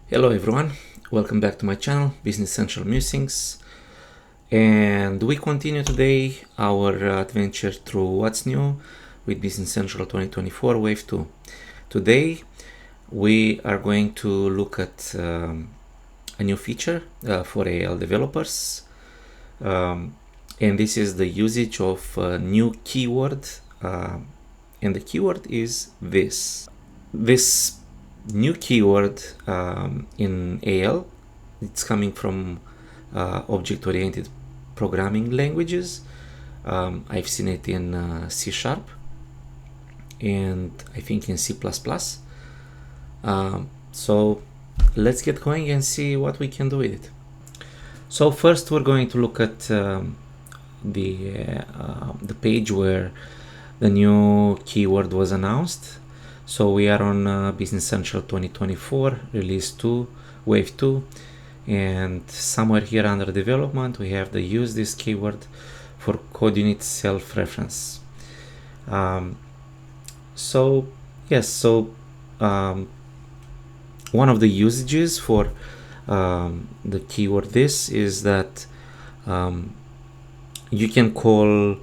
Hello everyone, welcome back to my channel, Business Central Musings, and we continue today our adventure through what's new with Business Central 2024 Wave 2. Today we are going to look at a new feature for AL developers, and this is the usage of a new keyword, and the keyword is this. This new keyword in AL, it's coming from object-oriented programming languages. I've seen it in C# and I think in C++. So let's get going and see what we can do with it. So first we're going to look at the page where the new keyword was announced. So we are on Business Central 2024 release 2 wave 2, and somewhere here under development we have the use this keyword for code unit self-reference. So one of the usages for the keyword this is that you can call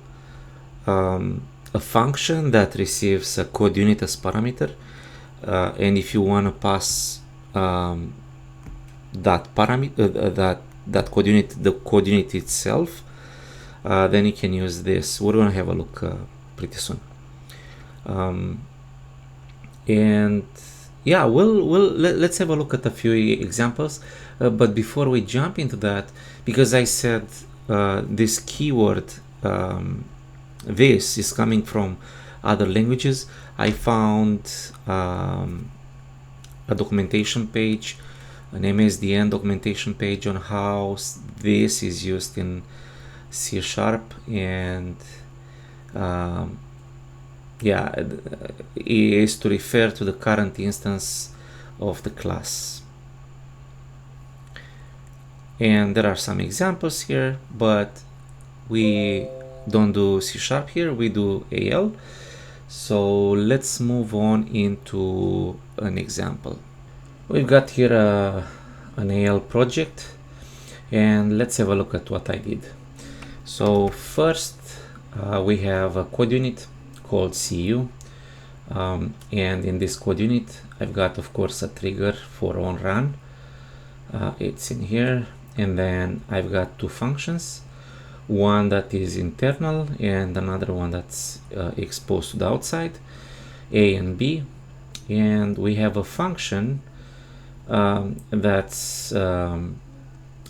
a function that receives a code unit as parameter, and if you want to pass that parameter, that code unit, the code unit itself, then you can use this. We're going to have a look pretty soon, and yeah, let's have a look at a few examples. But before we jump into that, because I said this keyword this is coming from other languages, I found a documentation page, an MSDN documentation page on how this is used in C# and yeah, it is to refer to the current instance of the class. And there are some examples here, but we don't do C# here, we do AL. So let's move on into an example. We've got here an AL project, and let's have a look at what I did. So first we have a code unit called CU, and in this code unit I've got, of course, a trigger for on run. It's in here, and then I've got two functions, one that is internal and another one that's exposed to the outside, A and B, and we have a function that's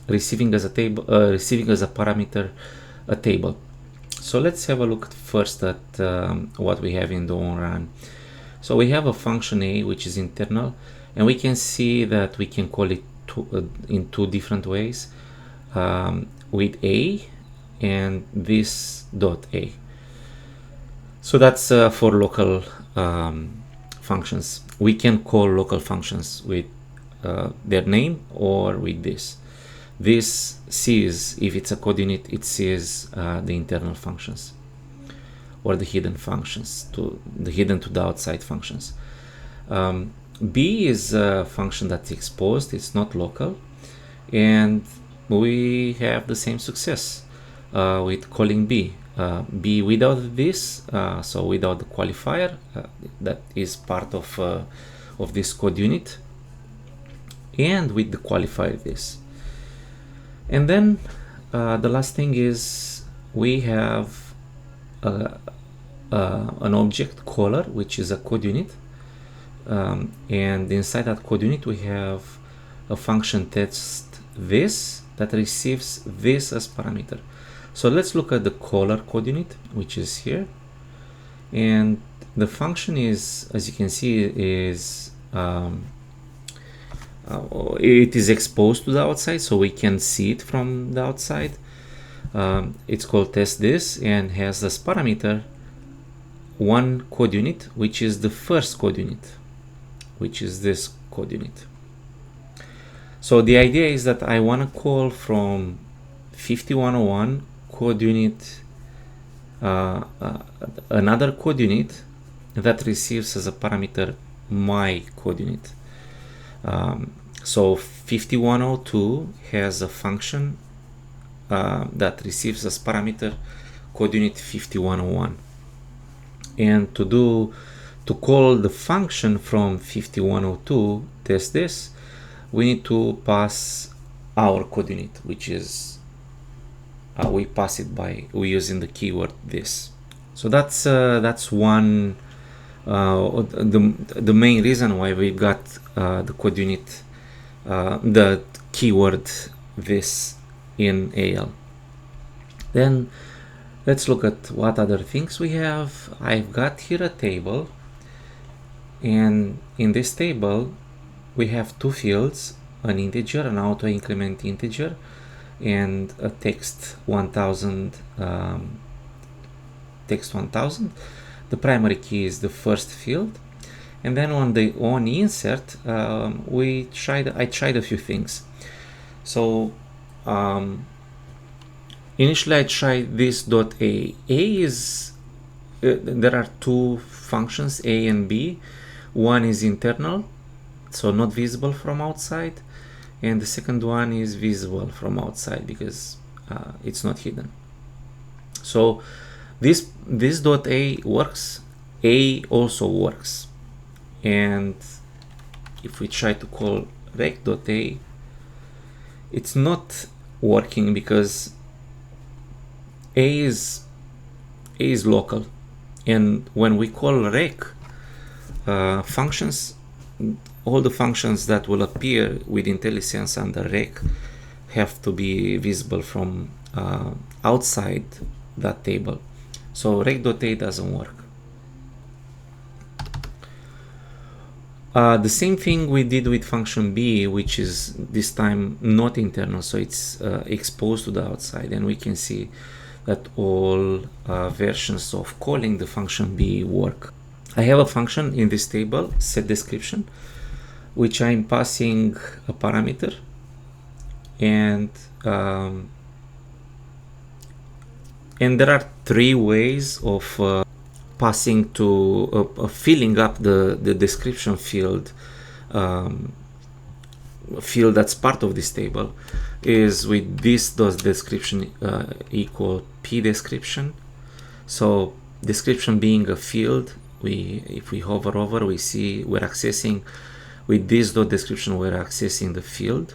receiving as a table, receiving as a parameter a table. So let's have a look first at what we have in the on run. So we have a function A which is internal, and we can see that we can call it in two different ways, with A and this dot A. So that's for local functions. We can call local functions with their name or with this. This sees, if it's a code unit, it sees the internal functions or the hidden functions, the hidden to the outside functions. B is a function that's exposed, it's not local, and we have the same success with calling B. B without this, so without the qualifier that is part of this code unit, and with the qualifier this. And then the last thing is we have an object caller, which is a code unit, and inside that code unit we have a function test this that receives this as parameter. So let's look at the caller code unit, which is here, and the function is, as you can see, is it is exposed to the outside, so we can see it from the outside. It's called test this and has as parameter one code unit, which is the first code unit, which is this code unit. So the idea is that I want to call from 5101 code unit another code unit that receives as a parameter my code unit. So 5102 has a function that receives as parameter code unit 5101, and to call the function from 5102 test this, we need to pass our code unit, which is we pass it by using the keyword this. So that's one the main reason why we got the code unit, the keyword this in AL. Then let's look at what other things we have. I've got here a table, and in this table we have two fields, an integer, an auto increment integer, and a text 1000. Text 1000. The primary key is the first field, and then on insert I tried a few things. So initially I tried this dot a. A is there are two functions, a and b. One is internal, so not visible from outside, and the second one is visible from outside because it's not hidden. So this dot a works, a also works, and if we try to call rec.a, it's not working because a is local, and when we call rec functions, all the functions that will appear with IntelliSense under rec have to be visible from outside that table. So rec.a doesn't work. The same thing we did with function b, which is this time not internal, so it's exposed to the outside, and we can see that all versions of calling the function b work. I have a function in this table, setDescription, which I'm passing a parameter, and there are three ways of passing to filling up the description field that's part of this table, is with this description equal p description. So description being a field, if we hover over, we see we're accessing with this description, we're accessing the field,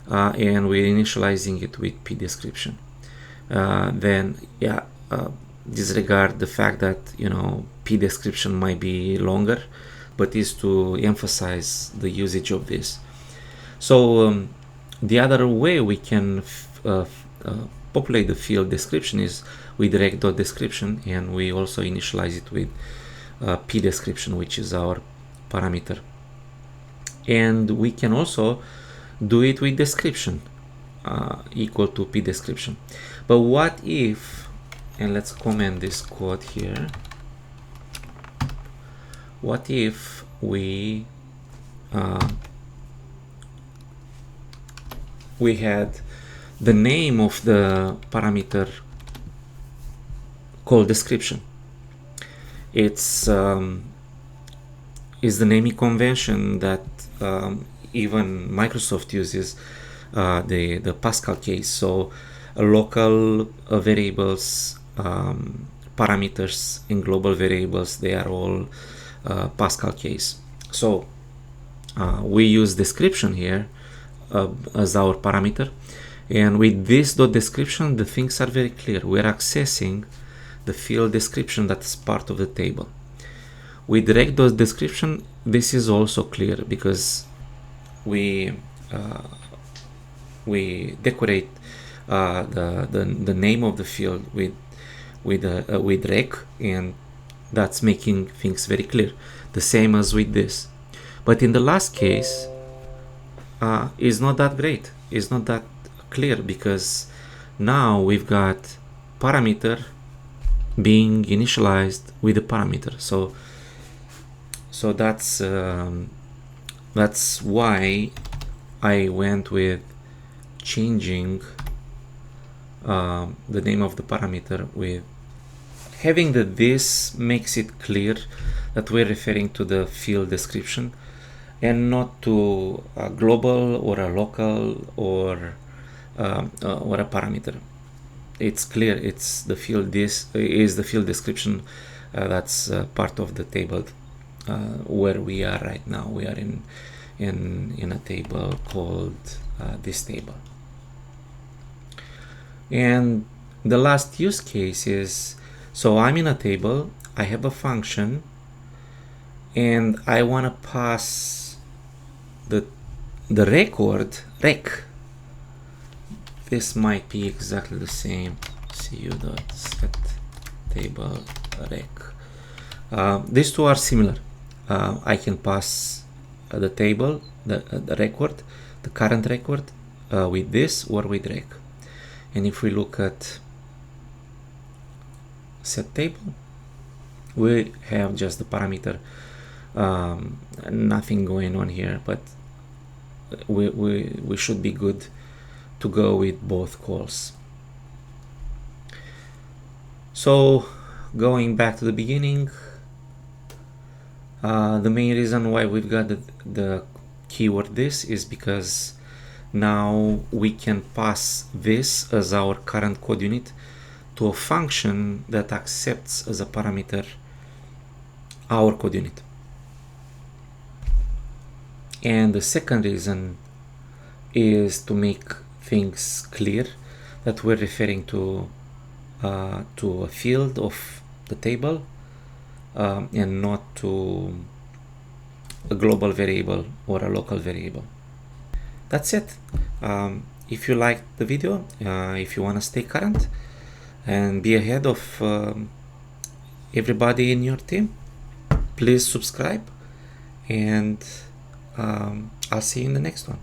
and we're initializing it with p description. Then disregard the fact that p description might be longer, but is to emphasize the usage of this. So the other way we can populate the field description is with rec.description, and we also initialize it with p description, which is our parameter. And we can also do it with description equal to p description. But what if, and let's comment this code here, what if we had the name of the parameter called description? It's is the naming convention that even Microsoft uses, the Pascal case. So local variables, parameters, and global variables, they are all Pascal case. So we use description here as our parameter, and with this description the things are very clear. We're accessing the field description that's part of the table. With rec.description, this is also clear because we decorate the name of the field with rec, and that's making things very clear. The same as with this. But in the last case, is not that great. It's not that clear because now we've got parameter being initialized with the parameter. So that's why I went with changing the name of the parameter with having this makes it clear that we're referring to the field description, and not to a global or a local or a parameter. It's clear, it's the field, this is the field description that's part of the table where we are right now. We are in a table called this table. And the last use case is, so I'm in a table, I have a function, and I want to pass the record rec. This might be exactly the same. cu.set table rec. These two are similar. I can pass the table, the record, the current record with this or with rec. And if we look at set table, we have just the parameter, nothing going on here, but we should be good to go with both calls. So going back to the beginning, the main reason why we've got the keyword this is because now we can pass this as our current code unit to a function that accepts as a parameter our code unit. And the second reason is to make things clear that we're referring to a field of the table and not to a global variable or a local variable. That's it. If you liked the video, if you want to stay current and be ahead of everybody in your team, please subscribe, and I'll see you in the next one.